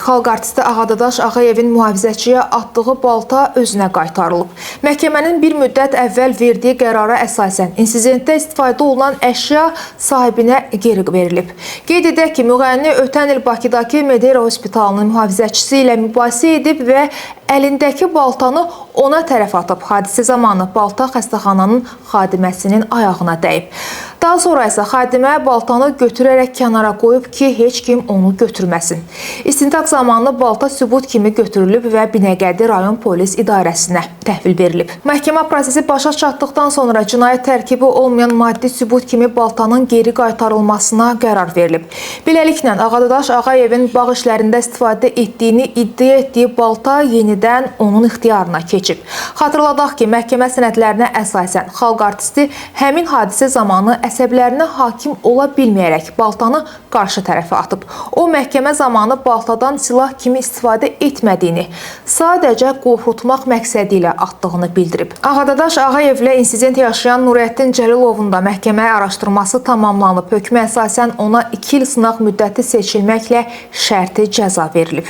Xalq artisti Ağadadaş Ağayevin mühafizəçiyə atdığı balta özünə qaytarılıb. Məhkəmənin bir müddət əvvəl verdiyi qərara əsasən insidentdə istifadə olunan əşya sahibinə geri verilib. Qeyd edək ki, müğənni ötən il Bakıdakı Medera Hospitalının mühafizəçisi ilə mübahisə edib və əlindəki baltanı ona tərəf atıb. Hadisə zamanı balta xəstəxananın xadiməsinin ayağına dəyib. Daha sonra isə xadimə baltanı götürərək kənara qoyub ki, heç kim onu götürməsin. İstintaq zamanı balta sübut kimi götürülüb və Binəqədi rayon polis idarəsinə təhvil verilib. Məhkəmə prosesi başa çatdıqdan sonra cinayət tərkibi olmayan maddi sübut kimi baltanın geri qaytarılmasına qərar verilib. Beləliklə, Ağadadaş Ağayevin bağ işlərində istifadə etdiyini iddia etdiyi balta yenidən onun ixtiyarına keçib. Xatırladaq ki, məhkəmə sənədlərinə əsasən xalq artisti həmin hadisə zamanı əsəblərinə hakim ola bilməyərək baltanı qarşı tərəfə atıb. O, məhkəmə zamanı baltadan silah kimi istifadə etmədiyini, sadəcə qorxutmaq məqsədi ilə atdığını bildirib. Ağadadaş Ağayevlə insident yaşayan Nurəddin Cəlilovun da məhkəməyə araşdırması tamamlanıb. Hökmə əsasən ona 2 il sınaq müddəti seçilməklə şərti cəza verilib.